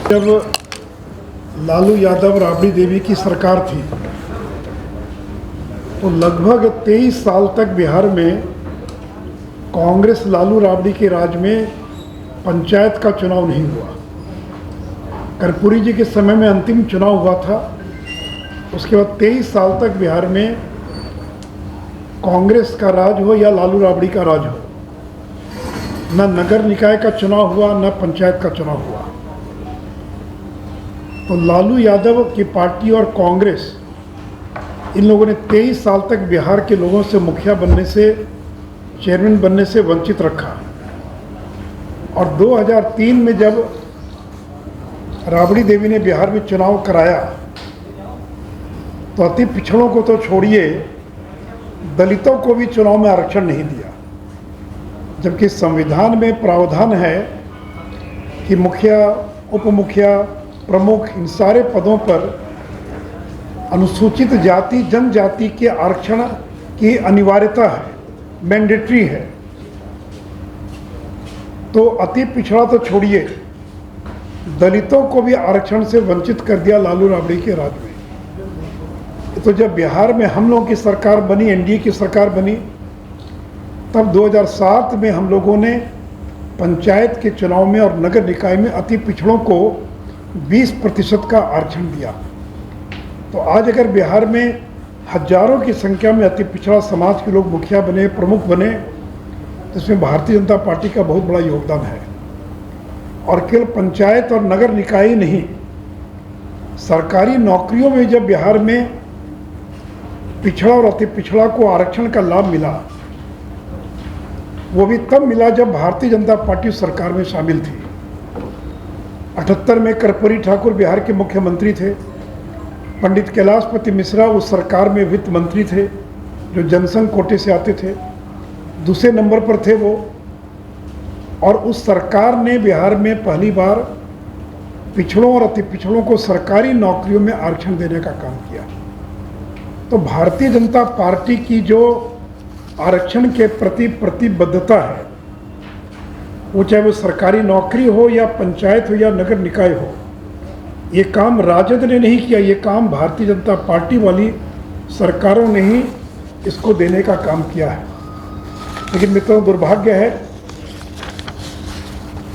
जब लालू यादव राबड़ी देवी की सरकार थी तो लगभग 23 साल तक बिहार में कांग्रेस लालू राबड़ी के राज में पंचायत का चुनाव नहीं हुआ। कर्पूरी जी के समय में अंतिम चुनाव हुआ था। उसके बाद 23 साल तक बिहार में कांग्रेस का राज हो या लालू राबड़ी का राज हो, न नगर निकाय का चुनाव हुआ न पंचायत का चुनाव हुआ। तो लालू यादव की पार्टी और कांग्रेस इन लोगों ने 23 साल तक बिहार के लोगों से मुखिया बनने से, चेयरमैन बनने से वंचित रखा। और 2003 में जब राबड़ी देवी ने बिहार में चुनाव कराया तो अति पिछड़ों को तो छोड़िए, दलितों को भी चुनाव में आरक्षण नहीं दिया, जबकि संविधान में प्रावधान है कि मुखिया, उप मुखिया, प्रमुख इन सारे पदों पर अनुसूचित जाति जनजाति के आरक्षण की अनिवार्यता है, मैंडेटरी है। तो अति पिछड़ा तो छोड़िए, दलितों को भी आरक्षण से वंचित कर दिया लालू राबड़ी के राज में। तो जब बिहार में हम लोगों की सरकार बनी, एनडीए की सरकार बनी, तब 2007 में हम लोगों ने पंचायत के चुनाव में और नगर निकाय में अति पिछड़ों को 20% का आरक्षण दिया। तो आज अगर बिहार में हजारों की संख्या में अति पिछड़ा समाज के लोग मुखिया बने, प्रमुख बने, तो इसमें भारतीय जनता पार्टी का बहुत बड़ा योगदान है। और केवल पंचायत और नगर निकाय ही नहीं, सरकारी नौकरियों में जब बिहार में पिछड़ा और अति पिछड़ा को आरक्षण का लाभ मिला, वो भी तब मिला जब भारतीय जनता पार्टी सरकार में शामिल थी। 78 में कर्पूरी ठाकुर बिहार के मुख्यमंत्री थे। पंडित कैलाशपति मिश्रा उस सरकार में वित्त मंत्री थे, जो जनसंघ कोटे से आते थे, दूसरे नंबर पर थे वो। और उस सरकार ने बिहार में पहली बार पिछड़ों और अति पिछड़ों को सरकारी नौकरियों में आरक्षण देने का काम किया। तो भारतीय जनता पार्टी की जो आरक्षण के प्रति प्रतिबद्धता है, वो चाहे वो सरकारी नौकरी हो या पंचायत हो या नगर निकाय हो, ये काम राजद ने नहीं किया, ये काम भारतीय जनता पार्टी वाली सरकारों ने ही इसको देने का काम किया है। लेकिन मित्रों, दुर्भाग्य है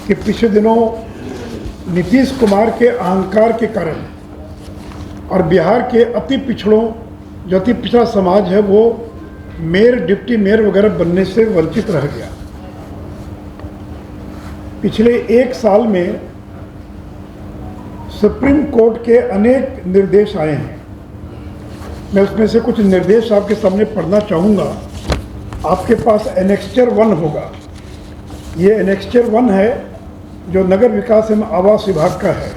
कि पिछले दिनों नीतीश कुमार के अहंकार के कारण और बिहार के अति पिछड़ों, जो अति पिछड़ा समाज है, वो मेयर, डिप्टी मेयर वगैरह बनने से वंचित रह गया। पिछले 1 साल में सुप्रीम कोर्ट के अनेक निर्देश आए हैं। मैं उसमें से कुछ निर्देश आपके सामने पढ़ना चाहूँगा। आपके पास एनेक्स्चर 1 होगा। ये एनेक्स्चर 1 है जो नगर विकास एवं आवास विभाग का है।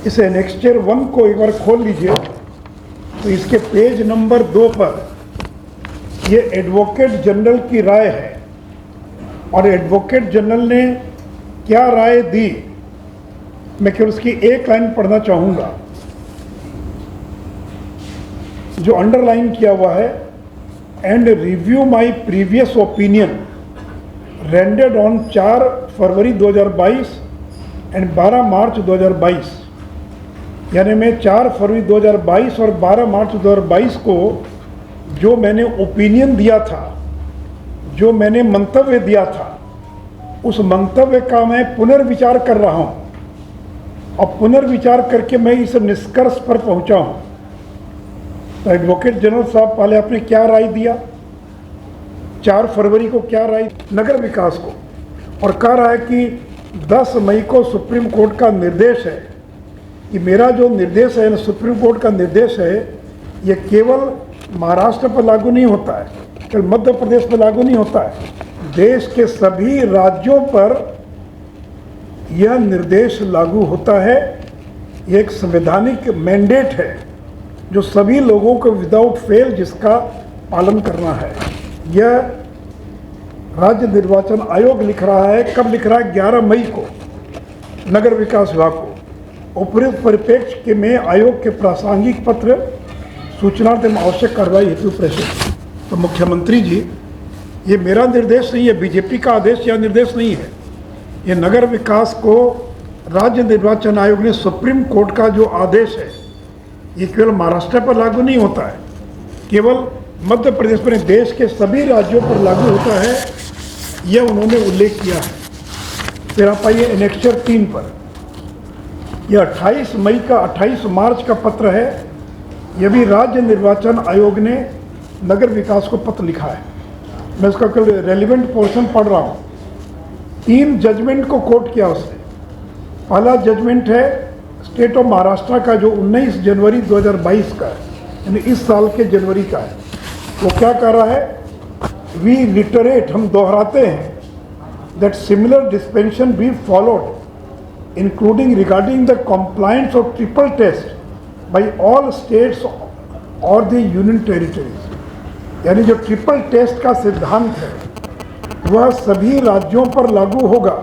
इस एनेक्स्चर 1 को एक बार खोल लीजिए तो इसके पेज नंबर 2 पर ये एडवोकेट जनरल की राय है। और एडवोकेट जनरल ने क्या राय दी, मैं केवल उसकी एक लाइन पढ़ना चाहूँगा जो अंडरलाइन किया हुआ है। And review my previous opinion rendered on 4 February 2022 and 12 March 2022। यानी मैं 4 फरवरी 2022 और 12 मार्च 2022 को जो मैंने ओपिनियन दिया था, जो मैंने मंतव्य दिया था, उस मंतव्य का मैं पुनर्विचार कर रहा हूँ। और पुनर्विचार करके मैं इस निष्कर्ष पर पहुँचा हूँ। तो एडवोकेट जनरल साहब पहले आपने क्या राय दिया, 4 फरवरी को क्या राय नगर विकास को, और कह रहा है कि 10 मई को सुप्रीम कोर्ट का निर्देश है कि मेरा जो निर्देश है, सुप्रीम कोर्ट का निर्देश है, ये केवल महाराष्ट्र पर लागू नहीं होता है, केवल मध्य प्रदेश पर लागू नहीं होता है, देश के सभी राज्यों पर यह निर्देश लागू होता है। ये एक संवैधानिक मैंडेट है जो सभी लोगों को विदाउट फेल जिसका पालन करना है। यह राज्य निर्वाचन आयोग लिख रहा है। कब लिख रहा है? 11 मई को नगर विकास विभाग को। उपयुक्त परिप्रेक्ष्य के में आयोग के प्रासंगिक पत्र सूचना एवं आवश्यक कार्रवाई हेतु प्रेषित। तो मुख्यमंत्री जी, ये मेरा निर्देश नहीं है, बीजेपी का आदेश या निर्देश नहीं है। ये नगर विकास को राज्य निर्वाचन आयोग ने सुप्रीम कोर्ट का जो आदेश है ये केवल महाराष्ट्र पर लागू नहीं होता है, केवल मध्य प्रदेश पर, देश के सभी राज्यों पर लागू होता है, यह उन्होंने उल्लेख किया है। फिर आप आइए एनेक्चर 3 पर। यह 28 मार्च का पत्र है। यह भी राज्य निर्वाचन आयोग ने नगर विकास को पत्र लिखा है। मैं इसका कल रेलिवेंट पोर्शन पढ़ रहा हूँ। 3 जजमेंट को कोट किया उसने। पहला जजमेंट है स्टेट ऑफ महाराष्ट्र का, जो 19 जनवरी 2022 का है, यानी इस साल के जनवरी का है। वो क्या कह रहा है? वी रिटरेट, हम दोहराते हैं, that similar dispensation be followed including regarding the compliance of triple test by all states और द यूनियन टेरिटरीज। यानी जो ट्रिपल टेस्ट का सिद्धांत है वह सभी राज्यों पर लागू होगा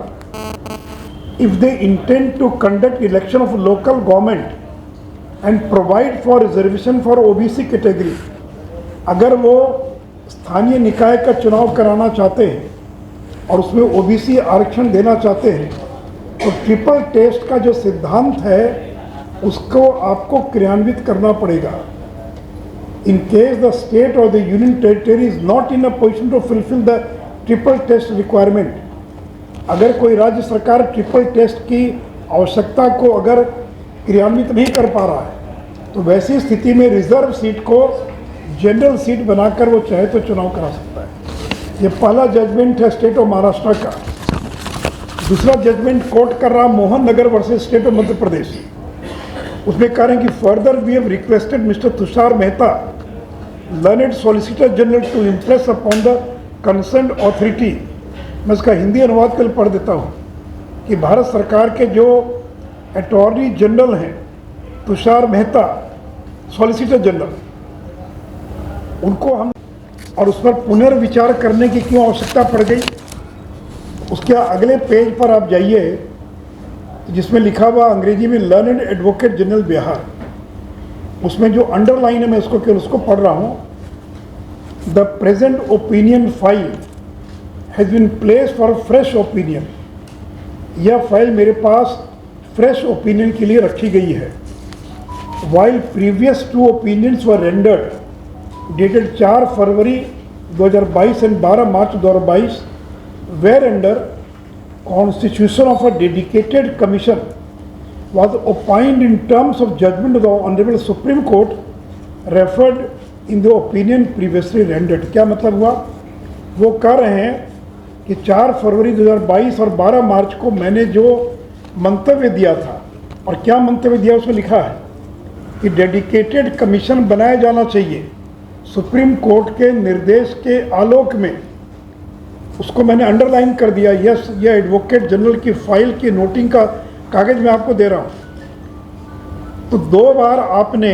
if they intend to conduct election of local government and provide for reservation for OBC category। अगर वो स्थानीय निकाय का चुनाव कराना चाहते हैं और उसमें OBC आरक्षण देना चाहते हैं तो ट्रिपल टेस्ट का जो सिद्धांत है उसको आपको क्रियान्वित करना पड़ेगा। In case the state or the union territory is not in a position to fulfill the triple test requirement, अगर कोई राज्य सरकार ट्रिपल टेस्ट की आवश्यकता को अगर क्रियान्वित नहीं कर पा रहा है तो वैसी स्थिति में रिजर्व सीट को जनरल सीट बनाकर वो चाहे तो चुनाव करा सकता है। ये पहला जजमेंट है स्टेट ऑफ महाराष्ट्र का। दूसरा जजमेंट कोर्ट कर रहा Mohan Nagar versus state of Madhya Pradesh. उसमें कह रहे हैं कि further we have requested mister Tushar Mehta, learned solicitor general, to impress upon the concerned authority. मैं इसका हिंदी अनुवाद कल पढ़ देता हूँ कि भारत सरकार के जो अटॉर्नी जनरल हैं तुषार मेहता, सॉलिसिटर जनरल, उनको हम और उस पर पुनर्विचार करने की क्यों आवश्यकता पड़ गई। उसके अगले पेज पर आप जाइए जिसमें लिखा हुआ अंग्रेजी में लर्नेड एडवोकेट जनरल बिहार, उसमें जो अंडरलाइन है मैं उसको केवल उसको पढ़ रहा हूँ। The present opinion file has been place for fresh opinion. यह फाइल मेरे पास फ्रेश ओपिनियन के लिए रखी गई है। While previous 2 opinions were rendered dated 4 February 2022 and 12 March 2022 were under constitution of a dedicated commission was opined in terms of judgment of the Honorable Supreme Court referred in the opinion previously rendered। क्या मतलब हुआ? वो कह रहे हैं कि 4 February 2022 और 12 मार्च को मैंने जो मंतव्य दिया था, और क्या मंतव्य दिया उसमें लिखा है कि डेडिकेटेड कमीशन बनाया जाना चाहिए सुप्रीम कोर्ट के निर्देश के आलोक में। उसको मैंने अंडरलाइन कर दिया। यस, यह एडवोकेट जनरल की फाइल की नोटिंग का कागज मैं आपको दे रहा हूँ। तो 2 बार आपने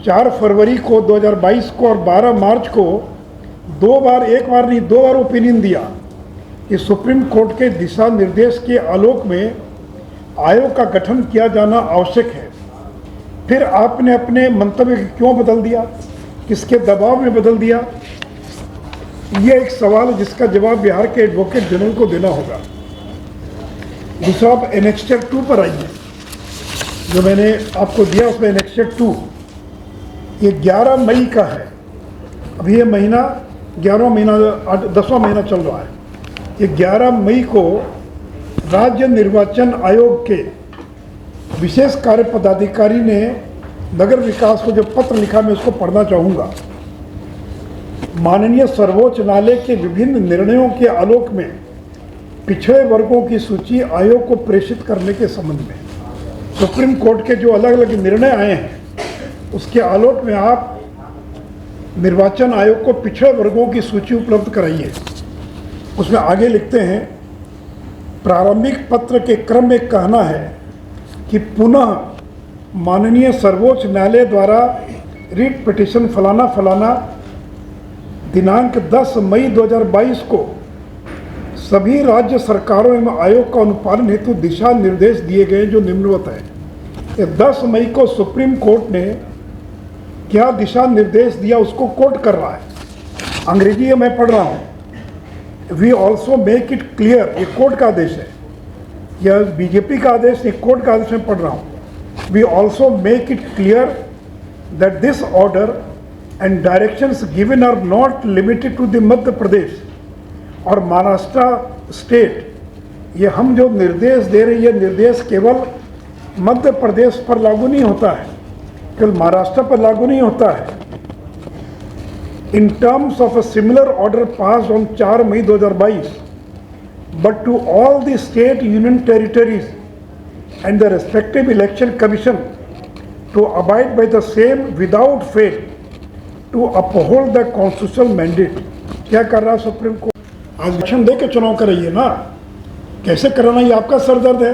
4 फरवरी को 2022 को और 12 मार्च को 2 बार, एक बार नहीं 2 बार ओपिनियन दिया कि सुप्रीम कोर्ट के दिशा निर्देश के आलोक में आयोग का गठन किया जाना आवश्यक है। फिर आपने अपने मंतव्य क्यों बदल दिया, किसके दबाव में बदल दिया? यह एक सवाल है जिसका जवाब बिहार के एडवोकेट जनरल को देना होगा। दूसरा, आप एनेक्चर 2 पर आइए जो मैंने आपको दिया, उसमें एनेक्चर 2 ये 11 मई का है। अभी ये महीना 11वां महीना 10वां महीना चल रहा है। ये 11 मई को राज्य निर्वाचन आयोग के विशेष कार्य पदाधिकारी ने नगर विकास को जो पत्र लिखा मैं उसको पढ़ना चाहूँगा। माननीय सर्वोच्च न्यायालय के विभिन्न निर्णयों के आलोक में पिछड़े वर्गों की सूची आयोग को प्रेषित करने के संबंध में सुप्रीम कोर्ट के जो अलग अलग निर्णय आए हैं उसके आलोक में आप निर्वाचन आयोग को पिछड़े वर्गों की सूची उपलब्ध कराइए। उसमें आगे लिखते हैं, प्रारंभिक पत्र के क्रम में कहना है कि पुनः माननीय सर्वोच्च न्यायालय द्वारा रिट पिटिशन फलाना फलाना दिनांक 10 मई 2022 को सभी राज्य सरकारों एवं आयोग का अनुपालन हेतु दिशा निर्देश दिए गए जो निम्नवत है। 10 मई को सुप्रीम कोर्ट ने क्या दिशा निर्देश दिया उसको कोट कर रहा है। अंग्रेजी में पढ़ रहा हूँ। We also make it clear, ये कोर्ट का आदेश है, यह बीजेपी का आदेश नहीं, कोर्ट का आदेश में पढ़ रहा हूँ। We also make it clear that this order and directions given are not limited to the Madhya Pradesh और महाराष्ट्र स्टेट। ये हम जो निर्देश दे रहे हैं, ये निर्देश केवल मध्य प्रदेश पर लागू नहीं होता है, केवल महाराष्ट्र पर लागू नहीं होता है। In terms of a similar order pass on 4 May 2022, but to all the state union territories and the respective election commission to abide by the same without fail to uphold the constitutional mandate. क्या कर रहा है supreme court? आज election दे के चुनाव कराइए ना, कैसे कराना ये आपका सरदर्द है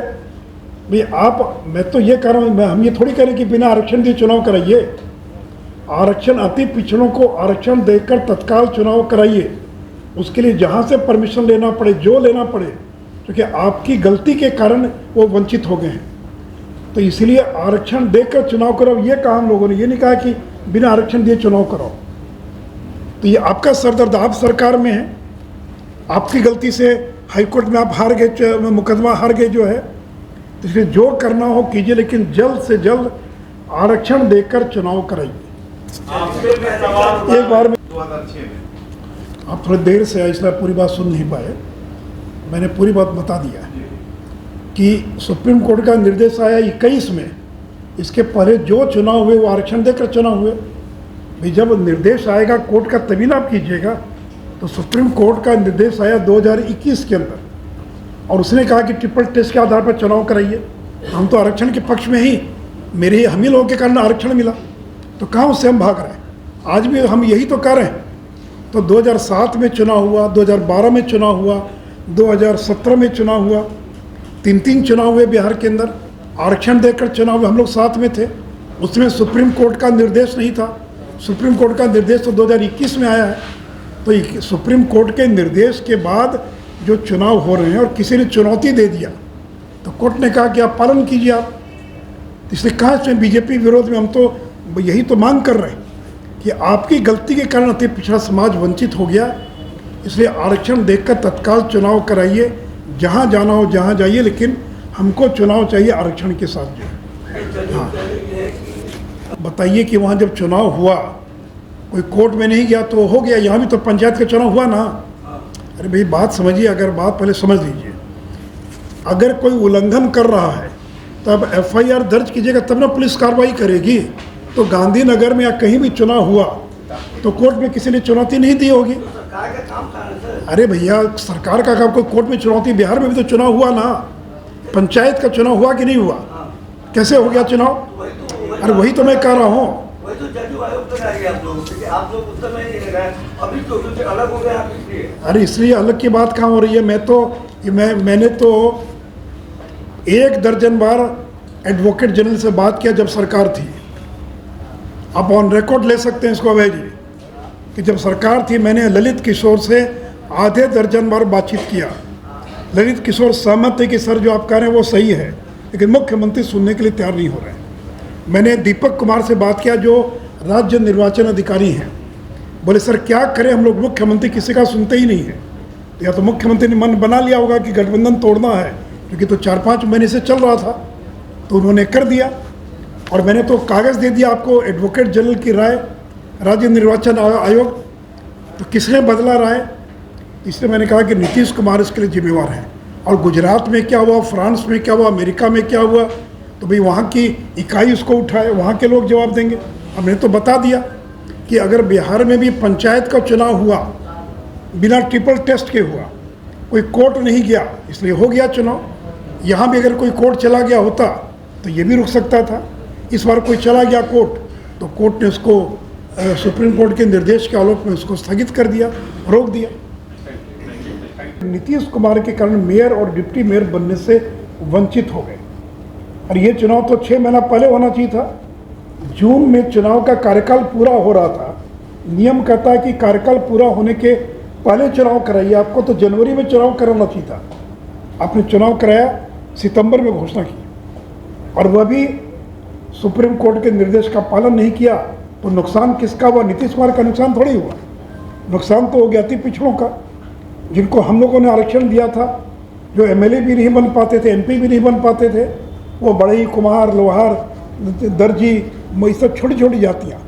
भाई। आप, मैं तो ये कह रहा हूँ, हम ये थोड़ी कह रहे कि बिना आरक्षण दिए चुनाव कराइए। आरक्षण, अति पिछड़ों को आरक्षण देकर तत्काल चुनाव कराइए। उसके लिए जहाँ से परमिशन लेना पड़े, जो लेना पड़े, क्योंकि आपकी गलती के कारण वो वंचित हो गए हैं, तो इसलिए आरक्षण देकर चुनाव कराओ। ये कहा हम लोगों ने, ये नहीं कहा कि बिना आरक्षण दिए चुनाव कराओ। तो ये आपका सरदर्द, आप सरकार में हैं, आपकी गलती से हाईकोर्ट में आप हार गए, मुकदमा हार गए जो है, तो इसलिए जो करना हो कीजिए, लेकिन जल्द से जल्द आरक्षण देकर चुनाव कराइए। एक बार में 2006 में आप थोड़ी देर से आए, इसलिए पूरी बात सुन नहीं पाए। मैंने पूरी बात बता दिया कि सुप्रीम कोर्ट का निर्देश आया 21 में, इसके पहले जो चुनाव हुए वो आरक्षण देकर चुनाव हुए। भाई जब निर्देश आएगा कोर्ट का तभी ना आप कीजिएगा। तो सुप्रीम कोर्ट का निर्देश आया 2021 के अंदर, और उसने कहा कि ट्रिपल टेस्ट के आधार पर चुनाव कराइए। हम तो आरक्षण के पक्ष में ही, मेरे हम ही लोगों के कारण आरक्षण मिला, तो कहाँ उससे हम भाग रहे हैं? आज भी हम यही तो कर रहे हैं। तो 2007 में चुनाव हुआ, 2012 में चुनाव हुआ, 2017 में चुनाव हुआ, 3 चुनाव हुए बिहार के अंदर, आरक्षण देकर चुनाव हम लोग साथ में थे। उसमें सुप्रीम कोर्ट का निर्देश नहीं था। सुप्रीम कोर्ट का निर्देश तो 2021 में आया है। तो सुप्रीम कोर्ट के निर्देश के बाद जो चुनाव हो रहे हैं और किसी ने चुनौती दे दिया, तो कोर्ट ने कहा कि आप पालन कीजिए आप। इसलिए कहाँ इसमें बीजेपी विरोध में? हम तो यही तो मांग कर रहे हैं कि आपकी गलती के कारण अति पिछड़ा समाज वंचित हो गया, इसलिए आरक्षण देखकर तत्काल चुनाव कराइए। जहाँ जाना हो जहाँ जाइए, लेकिन हमको चुनाव चाहिए आरक्षण के साथ जो। हाँ, बताइए कि वहाँ जब चुनाव हुआ कोई कोर्ट में नहीं गया तो हो गया, यहाँ भी तो पंचायत का चुनाव हुआ ना। अरे भाई बात समझिए, अगर बात पहले समझ लीजिए। अगर कोई उल्लंघन कर रहा है तब एफआईआर दर्ज कीजिएगा, तब ना पुलिस कार्रवाई करेगी। तो गांधीनगर में या कहीं भी चुनाव हुआ तो कोर्ट में किसी ने चुनौती नहीं दी होगी। अरे भैया सरकार का काम, कोई कोर्ट में चुनौती? बिहार में भी तो चुनाव हुआ ना, पंचायत का चुनाव हुआ कि नहीं हुआ? कैसे हो गया चुनाव? अरे वही तो मैं कह रहा हूँ। अरे इसलिए अलग की बात कहाँ हो रही है? मैंने तो 1 दर्जन बार एडवोकेट जनरल से बात किया जब सरकार थी। आप ऑन रिकॉर्ड ले सकते हैं इसको अभय जी, कि जब सरकार थी मैंने ललित किशोर से आधे दर्जन बार बातचीत किया। ललित किशोर सहमत थे कि सर जो आप कह रहे हैं वो सही है, लेकिन मुख्यमंत्री सुनने के लिए तैयार नहीं हो रहे हैं। मैंने दीपक कुमार से बात किया जो राज्य निर्वाचन अधिकारी हैं, बोले सर क्या करें हम लोग, मुख्यमंत्री किसी का सुनते ही नहीं है। या तो मुख्यमंत्री ने मन बना लिया होगा कि गठबंधन तोड़ना है, क्योंकि तो 4-5 महीने से चल रहा था, तो उन्होंने कर दिया। और मैंने तो कागज़ दे दिया आपको, एडवोकेट जनरल की राय, राज्य निर्वाचन आयोग। तो किसने बदला राय? इसलिए मैंने कहा कि नीतीश कुमार इसके लिए जिम्मेवार हैं। और गुजरात में क्या हुआ, फ्रांस में क्या हुआ, अमेरिका में क्या हुआ, तो भाई वहाँ की इकाई उसको उठाए, वहाँ के लोग जवाब देंगे। हमने तो बता दिया कि अगर बिहार में भी पंचायत का चुनाव हुआ बिना ट्रिपल टेस्ट के हुआ, कोई कोर्ट नहीं गया, इसलिए हो गया चुनाव। यहाँ भी अगर कोई कोर्ट चला गया होता तो ये भी रुक सकता था। इस बार कोई चला गया कोर्ट, तो कोर्ट ने उसको सुप्रीम कोर्ट के निर्देश के आलोक में उसको स्थगित कर दिया, रोक दिया। नीतीश कुमार के कारण मेयर और डिप्टी मेयर बनने से वंचित हो गए। और ये चुनाव तो 6 महीना पहले होना चाहिए था। जून में चुनाव का कार्यकाल पूरा हो रहा था। नियम कहता है कि कार्यकाल पूरा होने के पहले चुनाव कराइए। आपको तो जनवरी में चुनाव कराना चाहिए था। आपने चुनाव कराया, सितंबर में घोषणा की, और वह भी सुप्रीम कोर्ट के निर्देश का पालन नहीं किया। तो नुकसान किसका हुआ? नीतीश कुमार का नुकसान थोड़ी हुआ। नुकसान तो हो गया अति पिछड़ों का, जिनको हम लोगों ने आरक्षण दिया था, जो एमएलए भी नहीं बन पाते थे, एमपी भी नहीं बन पाते थे, वो बढ़ई, कुम्हार, लोहार, दर्जी, ये सब छोटी छोटी जातियाँ,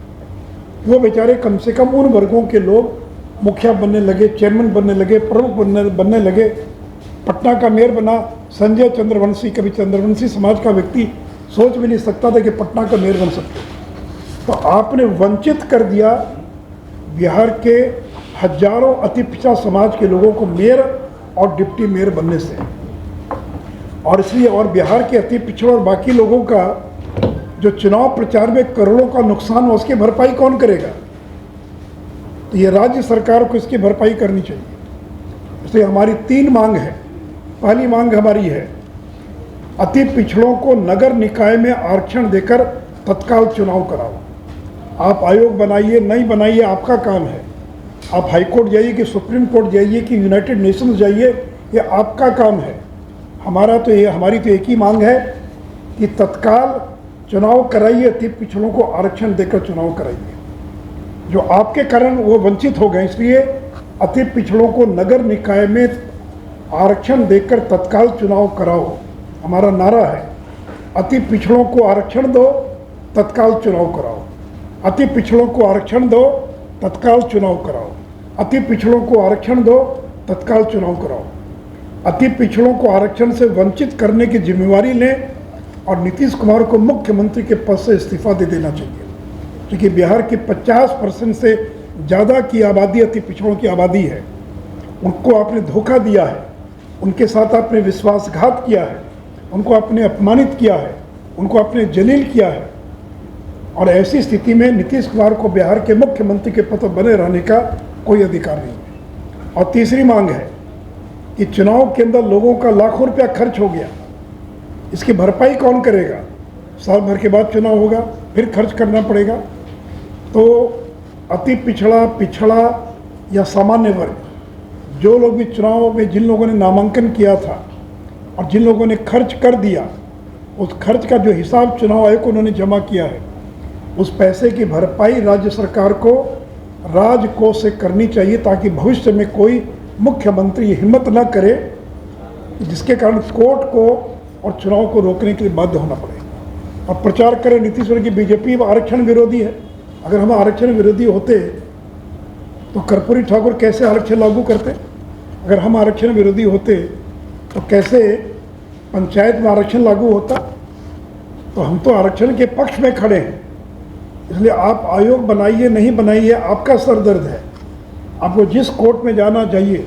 वो बेचारे कम से कम उन वर्गों के लोग मुखिया बनने लगे, चेयरमैन बनने लगे, प्रमुख बनने लगे। पटना का मेयर बना संजय चंद्रवंशी। कभी चंद्रवंशी समाज का व्यक्ति सोच भी नहीं सकता था कि पटना का मेयर बन सकते। तो आपने वंचित कर दिया बिहार के हजारों अति पिछड़ा समाज के लोगों को मेयर और डिप्टी मेयर बनने से। और इसलिए और बिहार के अति पिछड़ा और बाकी लोगों का जो चुनाव प्रचार में करोड़ों का नुकसान हो, उसकी भरपाई कौन करेगा? तो ये राज्य सरकार को इसकी भरपाई करनी चाहिए। इसलिए हमारी 3 मांग है। पहली मांग हमारी है, अति पिछड़ों को नगर निकाय में आरक्षण देकर तत्काल चुनाव कराओ। आप आयोग बनाइए, नहीं बनाइए, आपका काम है। आप हाई कोर्ट जाइए कि सुप्रीम कोर्ट जाइए कि यूनाइटेड नेशंस जाइए, ये आपका काम है। हमारी तो एक ही मांग है कि तत्काल चुनाव कराइए, अति पिछड़ों को आरक्षण देकर चुनाव कराइए। जो आपके कारण वो वंचित हो गए, इसलिए अति पिछड़ों को नगर निकाय में आरक्षण देकर तत्काल चुनाव कराओ। हमारा नारा है, अति पिछड़ों को आरक्षण दो, तत्काल चुनाव कराओ। अति पिछड़ों को आरक्षण दो, तत्काल चुनाव कराओ। अति पिछड़ों को आरक्षण दो, तत्काल चुनाव कराओ। अति पिछड़ों को आरक्षण से वंचित करने की जिम्मेवारी लें और नीतीश कुमार को मुख्यमंत्री के पद से इस्तीफा दे देना चाहिए, क्योंकि बिहार की 50% से ज़्यादा की आबादी अति पिछड़ों की आबादी है। उनको आपने धोखा दिया है, उनके साथ आपने विश्वासघात किया है, उनको आपने अपमानित किया है, उनको आपने जलील किया है। और ऐसी स्थिति में नीतीश कुमार को बिहार के मुख्यमंत्री के पद पर बने रहने का कोई अधिकार नहीं है। और तीसरी मांग है कि चुनाव के अंदर लोगों का लाखों रुपया खर्च हो गया, इसकी भरपाई कौन करेगा? साल भर के बाद चुनाव होगा, फिर खर्च करना पड़ेगा। तो अति पिछड़ा, पिछड़ा या सामान्य वर्ग, जो लोग भी चुनाव में, जिन लोगों ने नामांकन किया था और जिन लोगों ने खर्च कर दिया, उस खर्च का जो हिसाब चुनाव आयोग को उन्होंने जमा किया है, उस पैसे की भरपाई राज्य सरकार को राजकोष से करनी चाहिए, ताकि भविष्य में कोई मुख्यमंत्री हिम्मत न करे जिसके कारण कोर्ट को और चुनाव को रोकने के लिए बाध्य होना पड़े। अब प्रचार करें नीतीश कुमार की बीजेपी आरक्षण विरोधी है। अगर हम आरक्षण विरोधी होते तो कर्पूरी ठाकुर कैसे आरक्षण लागू करते? अगर हम आरक्षण विरोधी होते तो कैसे पंचायत में आरक्षण लागू होता? तो हम तो आरक्षण के पक्ष में खड़े हैं। इसलिए आप आयोग बनाइए, नहीं बनाइए, आपका सर दर्द है, आपको जिस कोर्ट में जाना जाइए,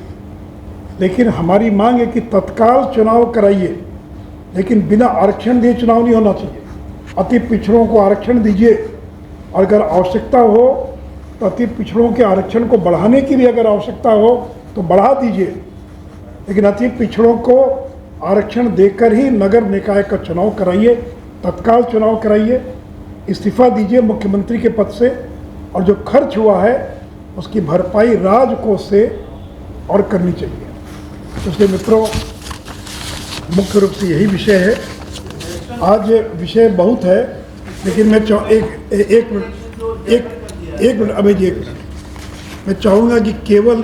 लेकिन हमारी मांग है कि तत्काल चुनाव कराइए, लेकिन बिना आरक्षण दिए चुनाव नहीं होना चाहिए। अति पिछड़ों को आरक्षण दीजिए, और अगर आवश्यकता हो तो अति पिछड़ों के आरक्षण को बढ़ाने की भी अगर आवश्यकता हो तो बढ़ा दीजिए, लेकिन अति पिछड़ों को आरक्षण देकर ही नगर निकाय का चुनाव कराइए, तत्काल चुनाव कराइए, इस्तीफा दीजिए मुख्यमंत्री के पद से, और जो खर्च हुआ है उसकी भरपाई राजकोष से और करनी चाहिए। इसलिए मित्रों, मुख्य रूप से यही विषय है। आज विषय बहुत है, लेकिन मैं एक मिनट, अभी जी, एक मिनट, मैं चाहूँगा कि केवल